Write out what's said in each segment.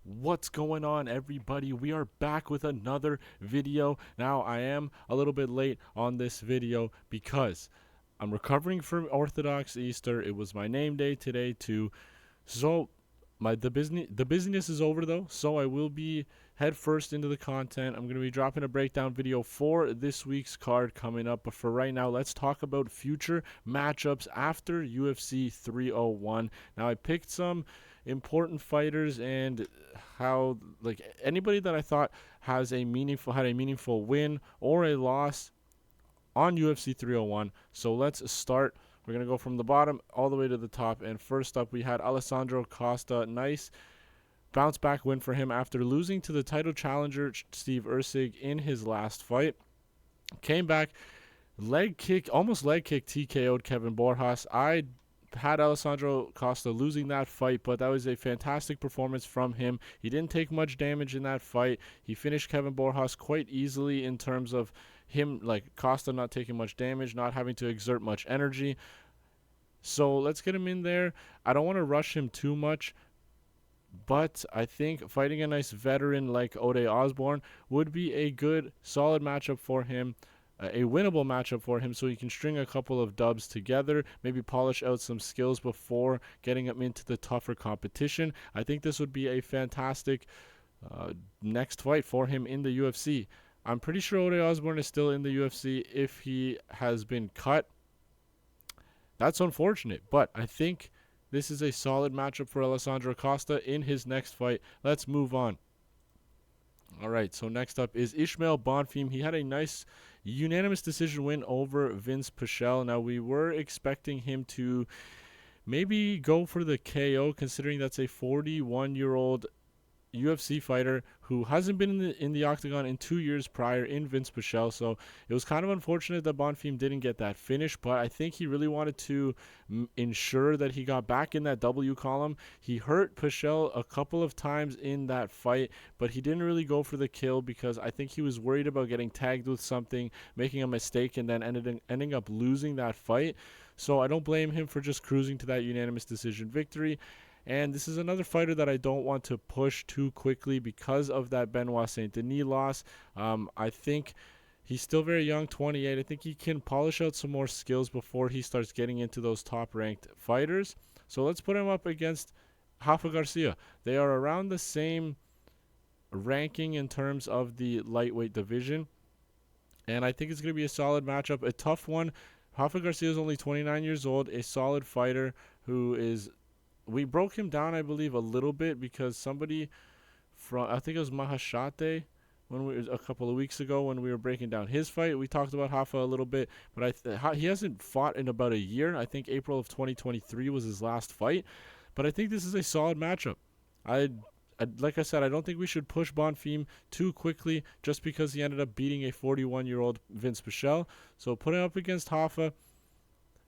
What's going on, everybody? We are back with another video. Now, I am a little bit late on this video because I'm recovering from Orthodox Easter. It was my name day today too. So the busyness is over though, so I will be head first into the content. I'm going to be dropping a breakdown video for this week's card coming up, but for right now, let's talk about future matchups after UFC 301. Now, I picked some important fighters and how, like, anybody that I thought had a meaningful win or a loss on UFC 301. So let's start. We're going to go from the bottom all the way to the top. And first up, we had Alessandro Costa. Nice bounce back win for him after losing to the title challenger Steve Erceg in his last fight. Came back, almost leg kick TKO'd Kevin Borjas. I had Alessandro Costa losing that fight, but that was a fantastic performance from him. He didn't take much damage in that fight. He finished Kevin Borjas quite easily in terms of him, like Costa not taking much damage, not having to exert much energy. So let's get him in there. I don't want to rush him too much, but I think fighting a nice veteran like Ode Osborne would be a good, solid matchup for him. A winnable matchup for him so he can string a couple of dubs together, maybe polish out some skills before getting him into the tougher competition. I think this would be a fantastic next fight for him in the UFC. I'm pretty sure Ode Osborne is still in the UFC. If he has been cut, that's unfortunate, but I think this is a solid matchup for Alessandro Costa in his next fight. Let's move on. All right, so next up is Ismael Bonfim. He had a nice unanimous decision win over Vince Pichel. Now, we were expecting him to maybe go for the KO, considering that's a 41-year-old UFC fighter who hasn't been in the octagon in 2 years prior in Vince Pichel. So it was kind of unfortunate that Bonfim didn't get that finish, but I think he really wanted to ensure that he got back in that W column. He hurt Pichel a couple of times in that fight, but he didn't really go for the kill because I think he was worried about getting tagged with something, making a mistake, and then ending up losing that fight. So I don't blame him for just cruising to that unanimous decision victory. And this is another fighter that I don't want to push too quickly because of that Benoit Saint Denis loss. I think he's still very young, 28. I think he can polish out some more skills before he starts getting into those top-ranked fighters. So let's put him up against Rafa Garcia. They are around the same ranking in terms of the lightweight division. And I think it's going to be a solid matchup, a tough one. Rafa Garcia is only 29 years old, a solid fighter who is, we broke him down, I believe, a little bit because somebody from, I think it was Mahashate, a couple of weeks ago when we were breaking down his fight, we talked about Rafa a little bit, but he hasn't fought in about a year. I think April of 2023 was his last fight, but I think this is a solid matchup. Like I said, I don't think we should push Bonfim too quickly just because he ended up beating a 41-year-old Vince Pichel. So put him up against Rafa,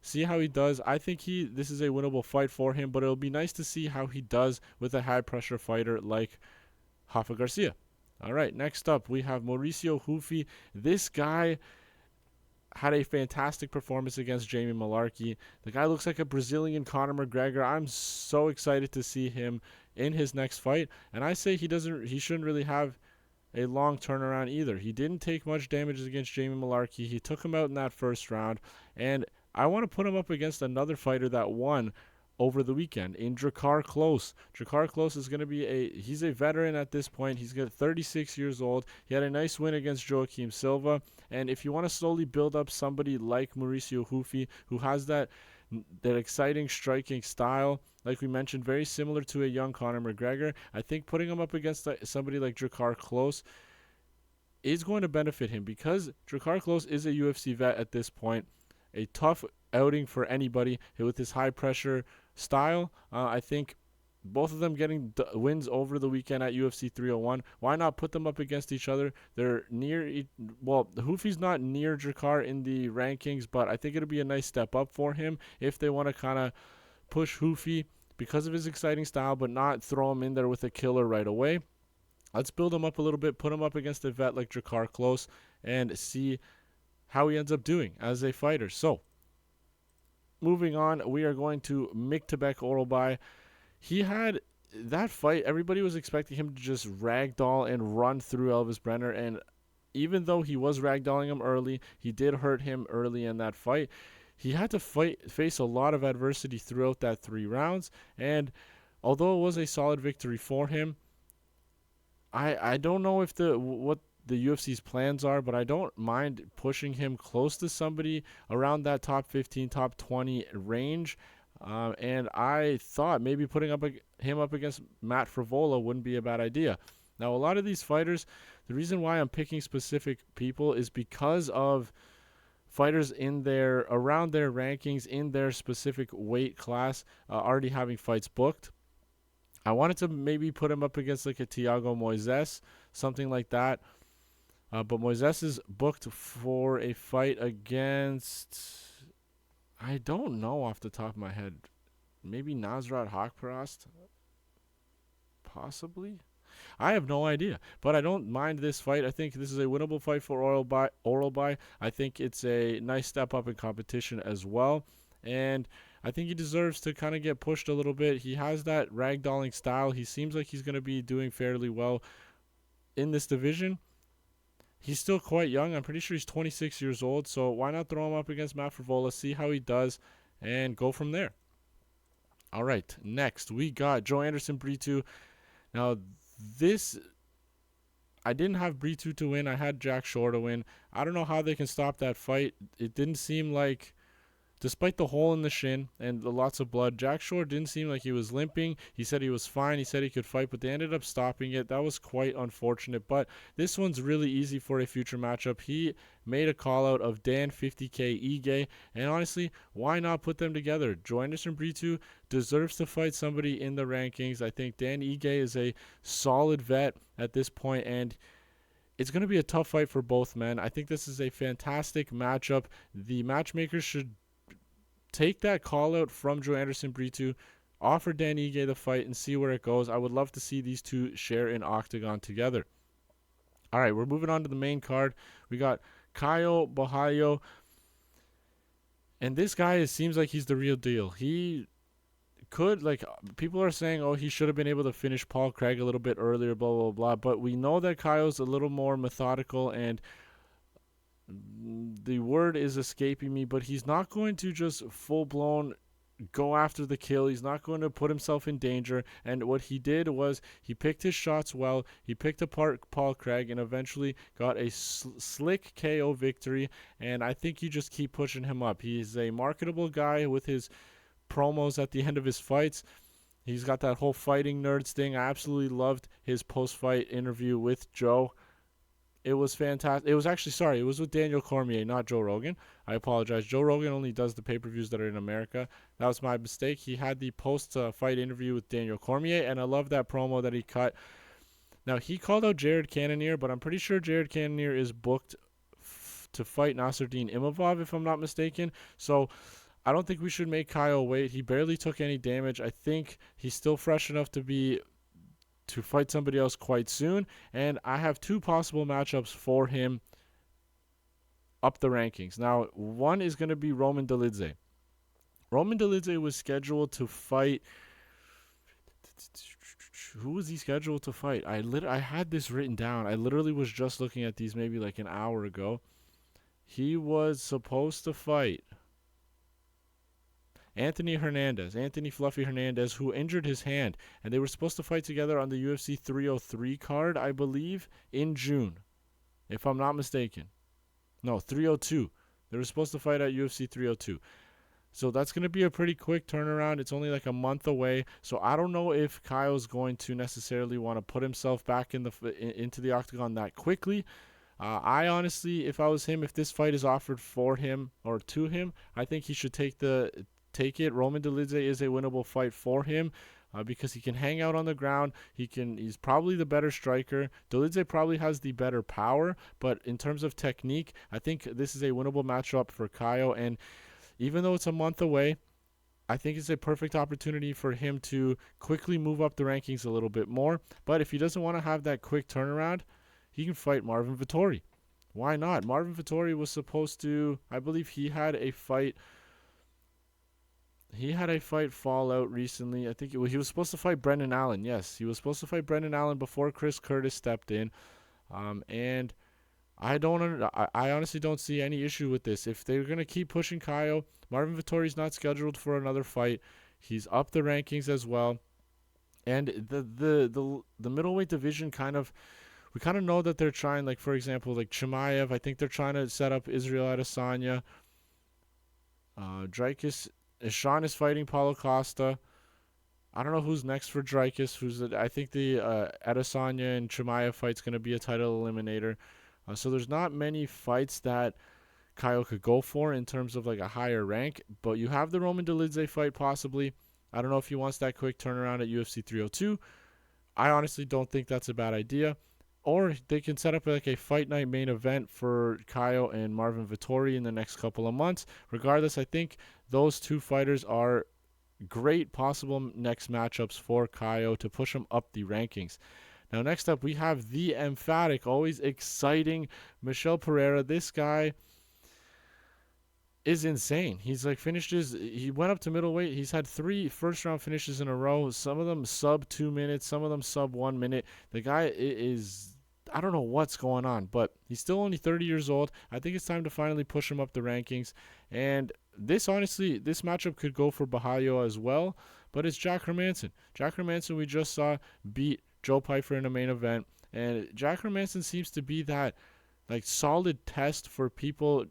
see how he does. I think this is a winnable fight for him, but it'll be nice to see how he does with a high-pressure fighter like Rafa Garcia. All right, next up, we have Mauricio Ruffy. This guy had a fantastic performance against Jamie Malarkey. The guy looks like a Brazilian Conor McGregor. I'm so excited to see him in his next fight, and I say he shouldn't really have a long turnaround either. He didn't take much damage against Jamie Malarkey. He took him out in that first round, and I want to put him up against another fighter that won over the weekend in Drakkar Klose. Drakkar Klose is going to be he's a veteran at this point. He's 36 years old. He had a nice win against Joaquim Silva. And if you want to slowly build up somebody like Mauricio Ruffy, who has that exciting striking style, like we mentioned, very similar to a young Conor McGregor, I think putting him up against somebody like Drakkar Klose is going to benefit him because Drakkar Klose is a UFC vet at this point. A tough outing for anybody with his high pressure style. I think both of them getting wins over the weekend at UFC 301. Why not put them up against each other? They're near, well, Ruffy's not near Drakkar in the rankings, but I think it'll be a nice step up for him if they want to kind of push Ruffy because of his exciting style, but not throw him in there with a killer right away. Let's build him up a little bit, put him up against a vet like Drakkar Klose, and see how he ends up doing as a fighter. So, moving on, we are going to Myktybek Oralbai. He had that fight, everybody was expecting him to just ragdoll and run through Elvis Brenner, and even though he was ragdolling him early, he did hurt him early in that fight. He had to face a lot of adversity throughout that 3 rounds, and although it was a solid victory for him, I don't know if what the UFC's plans are, but I don't mind pushing him close to somebody around that top 15, top 20 range. And I thought maybe putting him up against Matt Frevola wouldn't be a bad idea. Now, a lot of these fighters, the reason why I'm picking specific people is because of fighters around their rankings in their specific weight class already having fights booked. I wanted to maybe put him up against like a Thiago Moises, something like that. But Moises is booked for a fight against, I don't know off the top of my head, maybe Nasrat Haqparast? Possibly? I have no idea, but I don't mind this fight. I think this is a winnable fight for Oralbai. I think it's a nice step up in competition as well, and I think he deserves to kind of get pushed a little bit. He has that ragdolling style. He seems like he's going to be doing fairly well in this division. He's still quite young. I'm pretty sure he's 26 years old, so why not throw him up against Matt Frevola, see how he does, and go from there. All right, next we got Joanderson Brito. Now, I didn't have Brito to win. I had Jack Shore to win. I don't know how they can stop that fight. It didn't seem like, despite the hole in the shin and the lots of blood, Jack Shore didn't seem like he was limping. He said he was fine. He said he could fight, but they ended up stopping it. That was quite unfortunate, but this one's really easy for a future matchup. He made a call out of Dan 50K Ige, and honestly, why not put them together? Joanderson Brito deserves to fight somebody in the rankings. I think Dan Ige is a solid vet at this point, and it's going to be a tough fight for both men. I think this is a fantastic matchup. The matchmakers should take that call out from Joanderson Brito, offer Dan Ige the fight, and see where it goes. I would love to see these two share an octagon together. All right, we're moving on to the main card. We got Caio Borralho, and this guy seems like he's the real deal. He could, like, people are saying, oh, he should have been able to finish Paul Craig a little bit earlier, blah, blah, blah, but we know that Caio's a little more methodical, and the word is escaping me, but he's not going to just full-blown go after the kill. He's not going to put himself in danger, and what he did was he picked his shots well. He picked apart Paul Craig and eventually got a slick KO victory, and I think you just keep pushing him up. He's a marketable guy with his promos at the end of his fights. He's got that whole fighting nerds thing. I absolutely loved his post-fight interview with Joe. It was fantastic. It was actually, it was with Daniel Cormier, not Joe Rogan. I apologize. Joe Rogan only does the pay-per-views that are in America. That was my mistake. He had the post-fight interview with Daniel Cormier, and I love that promo that he cut. Now, he called out Jared Cannonier, but I'm pretty sure Jared Cannonier is booked to fight Nasruddin Imavov, if I'm not mistaken. So I don't think we should make Caio wait. He barely took any damage. I think he's still fresh enough to fight somebody else quite soon, and I have 2 possible matchups for him up the rankings. Now, one is going to be Roman Dolidze. Roman Dolidze was scheduled to fight. Who was he scheduled to fight? I had this written down. I literally was just looking at these maybe like an hour ago. He was supposed to fight Anthony Fluffy Hernandez, who injured his hand, and they were supposed to fight together on the UFC 303 card, I believe, in June, if I'm not mistaken. No, 302. They were supposed to fight at UFC 302. So that's going to be a pretty quick turnaround. It's only like a month away, so I don't know if Caio's going to necessarily want to put himself back into the octagon that quickly. I honestly, if I was him, if this fight is offered for him or to him, I think he should take it. Roman Dolidze is a winnable fight for him because he can hang out on the ground. He's probably the better striker. Dolidze probably has the better power, but in terms of technique, I think this is a winnable matchup for Caio. And even though it's a month away, I think it's a perfect opportunity for him to quickly move up the rankings a little bit more. But if he doesn't want to have that quick turnaround, he can fight Marvin Vettori. Why not? Marvin Vettori was supposed to, I believe he had a fight he had a fight fall out recently. I think he was supposed to fight Brendan Allen. Yes, he was supposed to fight Brendan Allen before Chris Curtis stepped in. And I honestly don't see any issue with this. If they're gonna keep pushing Caio, Marvin Vettori's not scheduled for another fight. He's up the rankings as well, and the middleweight division we kind of know that they're trying, like for example, like Chimaev. I think they're trying to set up Israel Adesanya. Dricus, Sean is fighting Paulo Costa. I don't know who's next for Dricus. I think the Adesanya and Chimaev fight's going to be a title eliminator. So there's not many fights that Caio could go for in terms of like a higher rank. But you have the Roman Dolidze fight possibly. I don't know if he wants that quick turnaround at UFC 302. I honestly don't think that's a bad idea. Or they can set up like a fight night main event for Caio and Marvin Vettori in the next couple of months. Regardless, I think those two fighters are great possible next matchups for Caio to push him up the rankings. Now, next up, we have the emphatic, always exciting Michel Pereira. This guy is insane. He's like he went up to middleweight. He's had 3 first-round finishes in a row. Some of them sub 2 minutes, some of them sub 1 minute. The guy is, I don't know what's going on, but he's still only 30 years old. I think it's time to finally push him up the rankings. And this matchup could go for Borralho as well, but it's Jack Hermansson. Jack Hermansson we just saw beat Joe Pyfer in a main event, and Jack Hermansson seems to be that like solid test for people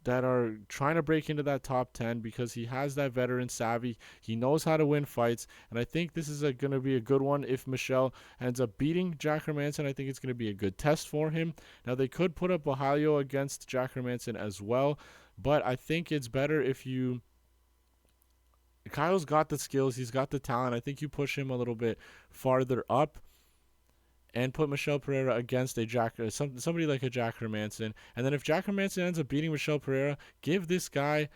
that are trying to break into that top 10 because he has that veteran savvy. He knows how to win fights, and I think this is going to be a good one. If Michel ends up beating Jack Hermansson, I think it's going to be a good test for him. Now, they could put up Borralho against Jack Hermansson as well, but I think it's better if you... Caio's got the skills. He's got the talent. I think you push him a little bit farther up and put Michel Pereira against somebody like a Jack Hermansson. And then if Jack Hermansson ends up beating Michel Pereira, give this guy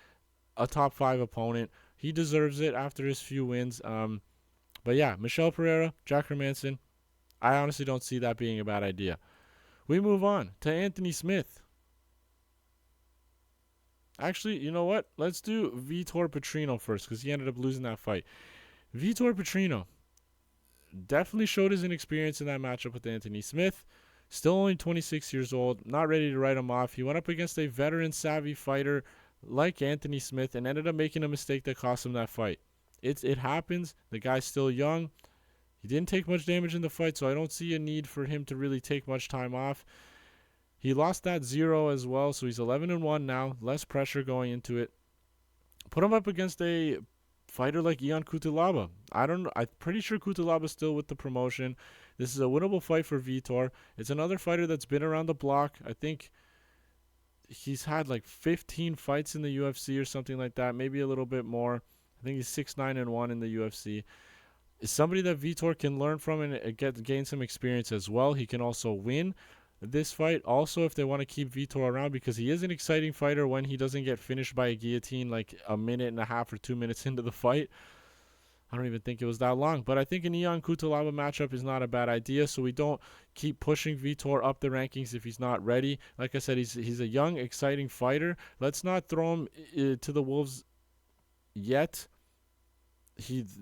a top 5 opponent. He deserves it after his few wins. But yeah, Michel Pereira, Jack Hermansson, I honestly don't see that being a bad idea. We move on to Anthony Smith. Actually, you know what? Let's do Vitor Petrino first because he ended up losing that fight. Vitor Petrino definitely showed his inexperience in that matchup with Anthony Smith. Still only 26 years old. Not ready to write him off. He went up against a veteran savvy fighter like Anthony Smith and ended up making a mistake that cost him that fight. It happens. The guy's still young. He didn't take much damage in the fight, so I don't see a need for him to really take much time off. He lost that 0 as well, so he's 11-1 now. Less pressure going into it. Put him up against a fighter like Ion Cutelaba. I'm pretty sure Cutelaba's still with the promotion. This is a winnable fight for Vitor. It's another fighter that's been around the block. I think he's had like 15 fights in the UFC or something like that, maybe a little bit more. I think he's 6-9-1 in the UFC. It's somebody that Vitor can learn from and gain some experience as well. He can also win this fight also if they want to keep Vitor around because he is an exciting fighter when he doesn't get finished by a guillotine like a minute and a half or 2 minutes into the fight. I don't even think it was that long, but I think an Ion Cutelaba matchup is not a bad idea, so we don't keep pushing Vitor up the rankings if he's not ready. Like I said, he's a young, exciting fighter. Let's not throw him to the wolves yet.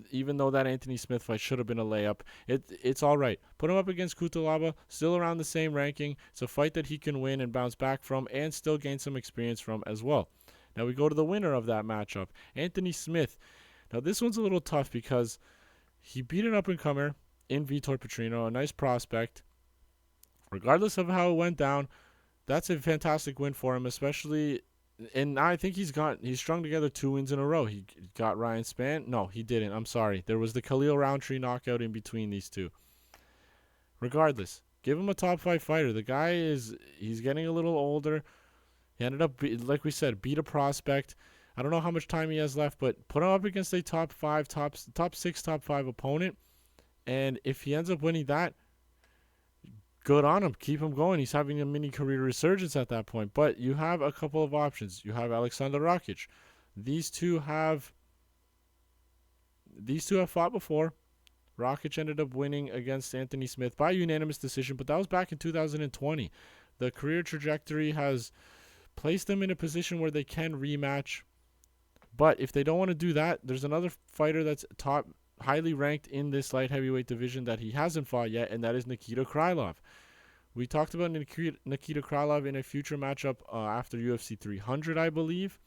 Even though that Anthony Smith fight should have been a layup, it's all right. Put him up against Cutelaba, still around the same ranking. It's a fight that he can win and bounce back from and still gain some experience from as well. Now we go to the winner of that matchup, Anthony Smith. Now this one's a little tough because he beat an up-and-comer in Vitor Petrino, a nice prospect. Regardless of how it went down, that's a fantastic win for him, especially... And I think he's strung together 2 wins in a row. He got Ryan Spann. No, he didn't. I'm sorry. There was the Khalil Roundtree knockout in between these two. Regardless, give him a top 5 fighter. The guy he's getting a little older. He ended up, like we said, beat a prospect. I don't know how much time he has left, but put him up against a top 6, top 5 opponent. And if he ends up winning that, good on him. Keep him going. He's having a mini career resurgence at that point. But you have a couple of options. You have Alexander Rakic. These two have fought before. Rakic ended up winning against Anthony Smith by unanimous decision, but that was back in 2020. The career trajectory has placed them in a position where they can rematch. But if they don't want to do that, there's another fighter that's highly ranked in this light heavyweight division that he hasn't fought yet, and that is Nikita Krylov. We talked about Nikita Krylov in a future matchup after UFC 300, I believe.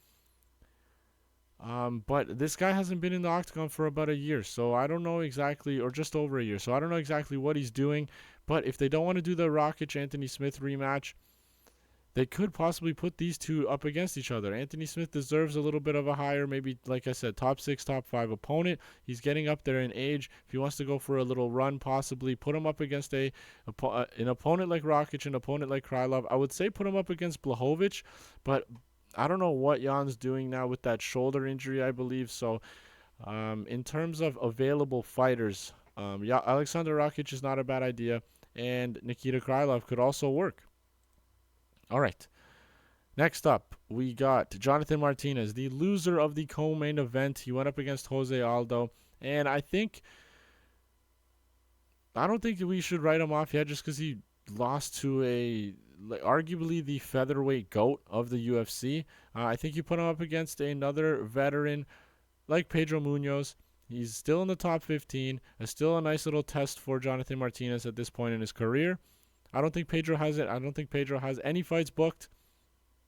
But this guy hasn't been in the octagon for about a year, so I don't know exactly, or just over a year, so I don't know exactly what he's doing. But if they don't want to do the Rakic-Anthony Smith rematch, they could possibly put these two up against each other. Anthony Smith deserves a little bit of a higher, maybe, like I said, top 6, top 5 opponent. He's getting up there in age. If he wants to go for a little run, possibly put him up against an opponent like Rakic, an opponent like Krylov. I would say put him up against Blachowicz, but I don't know what Jan's doing now with that shoulder injury, I believe. So in terms of available fighters, Alexander Rakic is not a bad idea, and Nikita Krylov could also work. All right. Next up, we got Jonathan Martinez, the loser of the co-main event. He went up against Jose Aldo, and I don't think we should write him off yet just because he lost to arguably the featherweight GOAT of the UFC. I think you put him up against another veteran like Pedro Munoz. He's still in the top 15. It's still a nice little test for Jonathan Martinez at this point in his career. I don't think Pedro has it. I don't think Pedro has any fights booked.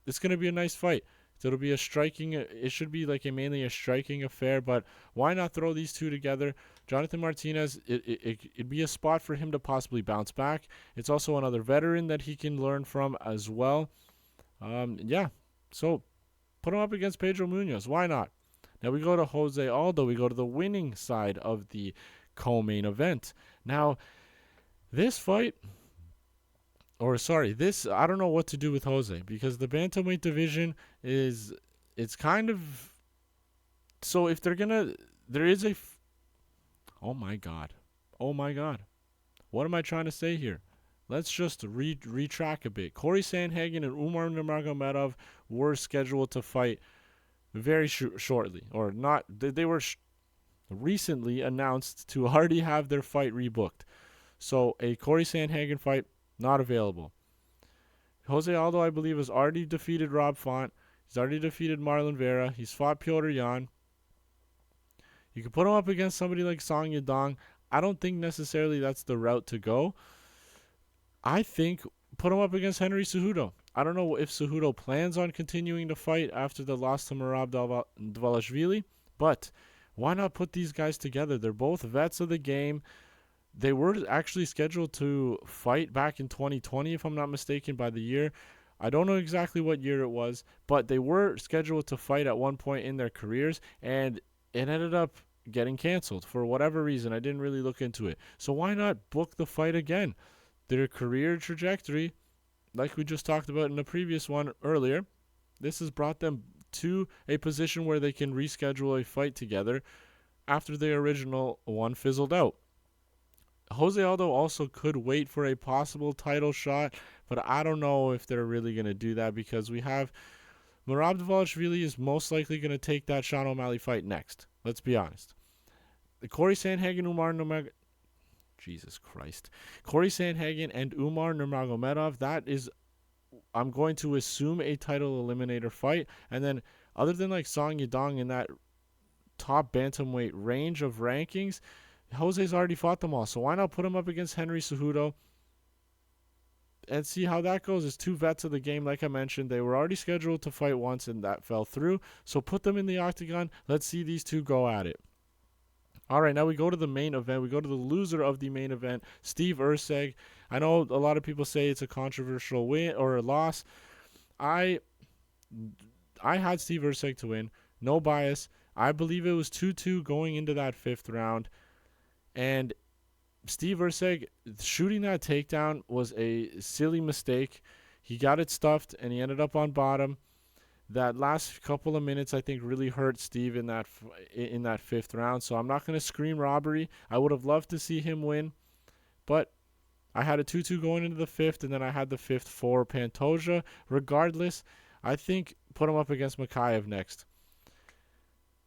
It's going to be a nice fight. It'll be it should be mainly a striking affair, but why not throw these two together? Jonathan Martinez, it'd be a spot for him to possibly bounce back. It's also another veteran that he can learn from as well. So put him up against Pedro Munoz. Why not? Now we go to Jose Aldo. We go to the winning side of the co-main event. Now, this fight... I don't know what to do with Jose, because the bantamweight division it's kind of, so if there is oh my god, what am I trying to say here? Let's just retrack a bit. Corey Sandhagen and Umar Nurmagomedov were scheduled to fight very shortly, or not. They were recently announced to already have their fight rebooked. So a Corey Sandhagen fight, not available. Jose Aldo, I believe, has already defeated Rob Font. He's already defeated Marlon Vera. He's fought Petr Yan. You can put him up against somebody like Song Yadong. I don't think necessarily that's the route to go. I think put him up against Henry Cejudo. I don't know if Cejudo plans on continuing to fight after the loss to Merab Dvalishvili, but why not put these guys together? They're both vets of the game. They were actually scheduled to fight back in 2020, if I'm not mistaken, by the year. I don't know exactly what year it was, but they were scheduled to fight at one point in their careers, and it ended up getting canceled for whatever reason. I didn't really look into it. So why not book the fight again? Their career trajectory, like we just talked about in the previous one earlier, this has brought them to a position where they can reschedule a fight together after the original one fizzled out. Jose Aldo also could wait for a possible title shot, but I don't know if they're really going to do that, because we have Merab Dvalishvili is most likely going to take that Sean O'Malley fight next. Let's be honest. Corey Sandhagen and Umar Nurmagomedov, that is, I'm going to assume, a title eliminator fight. And then other than like Song Yadong in that top bantamweight range of rankings, Jose's already fought them all, so why not put him up against Henry Cejudo and see how that goes? It's two vets of the game, like I mentioned. They were already scheduled to fight once, and that fell through. So put them in the octagon. Let's see these two go at it. All right, now we go to the main event. We go to the loser of the main event, Steve Erceg. I know a lot of people say it's a controversial win or a loss. I had Steve Erceg to win. No bias. I believe it was 2-2 going into that fifth round. And Steve Erceg shooting that takedown was a silly mistake. He got it stuffed, and he ended up on bottom. That last couple of minutes, I think, really hurt Steve in that fifth round. So I'm not going to scream robbery. I would have loved to see him win, but I had a 2-2 going into the fifth, and then I had the fifth for Pantoja. Regardless, I think put him up against Mikhaev next.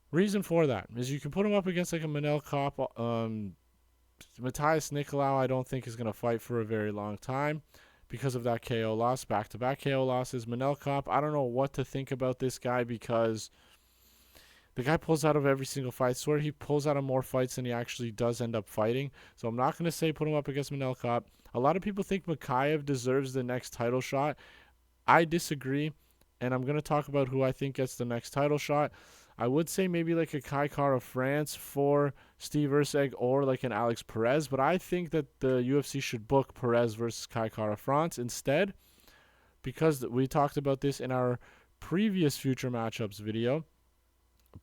Reason for that is you can put him up against like a Manel Kopp. Matthias Nicolau, I don't think is going to fight for a very long time because of that KO loss, back-to-back KO losses. Manel Kopp, I don't know what to think about this guy, because the guy pulls out of every single fight. I swear he pulls out of more fights than he actually does end up fighting. So I'm not going to say put him up against Manel Kape. A lot of people think Mokaev deserves the next title shot. I disagree, and I'm going to talk about who I think gets the next title shot. I would say maybe like a Kai Kara France for Steve Erceg or like an Alex Perez, but I think that the UFC should book Perez versus Kai Kara France instead, because we talked about this in our previous future matchups video.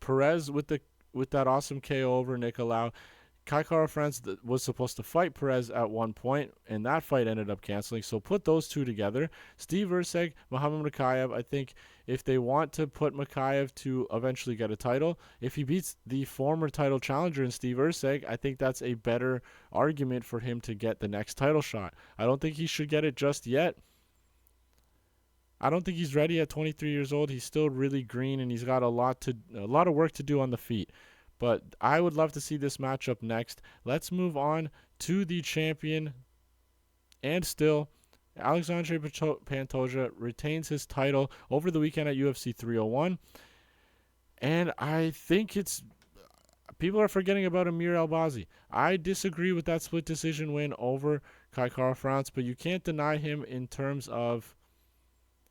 Perez with that awesome KO over Nicolau. Kai Kara France was supposed to fight Perez at one point, and that fight ended up canceling. So put those two together. Steve Erceg, Muhammad Mokaev. I think if they want to put Mokaev to eventually get a title, if he beats the former title challenger in Steve Erceg, I think that's a better argument for him to get the next title shot. I don't think he should get it just yet. I don't think he's ready at 23 years old. He's still really green, and he's got a lot of work to do on the feet. But I would love to see this matchup next. Let's move on to the champion. And still, Alexandre Pantoja retains his title over the weekend at UFC 301. And I think people are forgetting about Amir Albazi. I disagree with that split decision win over Kai Kara France, but you can't deny him in terms of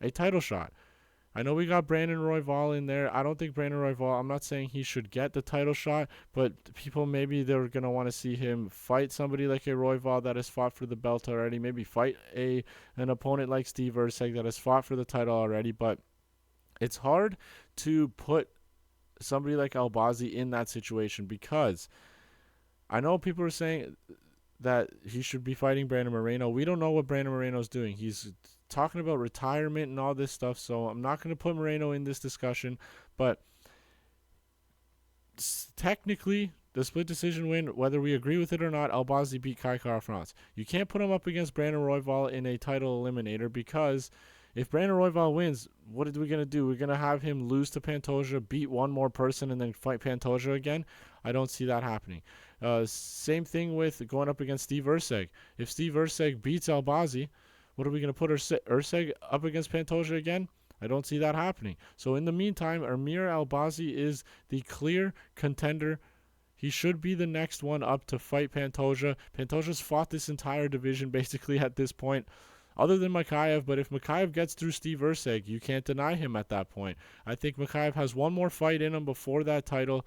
a title shot. I know we got Brandon Royval in there. I don't think Brandon Royval, I'm not saying he should get the title shot, but people maybe they're going to want to see him fight somebody like a Royval that has fought for the belt already, maybe fight an opponent like Steve Erceg that has fought for the title already, but it's hard to put somebody like Albazi in that situation, because I know people are saying that he should be fighting Brandon Moreno. We don't know what Brandon Moreno's doing. He's talking about retirement and all this stuff, so I'm not going to put Moreno in this discussion, but technically the split decision win, whether we agree with it or not, Albazi beat Kai Kara France. You can't put him up against Brandon Royval in a title eliminator, because if Brandon Royval wins, what are we going to do? We're going to have him lose to Pantoja, beat one more person, and then fight Pantoja again? I don't see that happening. Same thing with going up against Steve Erceg. If Steve Erceg beats Albazi, what are we going to put Erceg up against Pantoja again? I don't see that happening. So in the meantime, Amir Albazi is the clear contender. He should be the next one up to fight Pantoja. Pantoja's fought this entire division basically at this point, other than Mokaev. But if Mokaev gets through Steve Erceg, you can't deny him at that point. I think Mokaev has one more fight in him before that title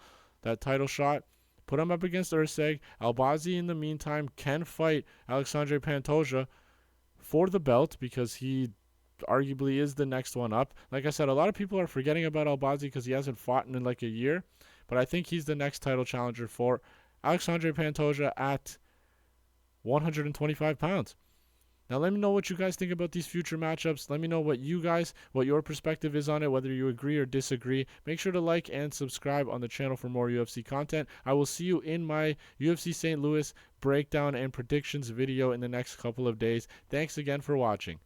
shot. Put him up against Erceg. Albazi, in the meantime, can fight Alexandre Pantoja for the belt, because he arguably is the next one up. Like I said, a lot of people are forgetting about Albazi because he hasn't fought in like a year, but I think he's the next title challenger for Alexandre Pantoja at 125 pounds. Now, let me know what you guys think about these future matchups. Let me know what your perspective is on it, whether you agree or disagree. Make sure to like and subscribe on the channel for more UFC content. I will see you in my UFC St. Louis breakdown and predictions video in the next couple of days. Thanks again for watching.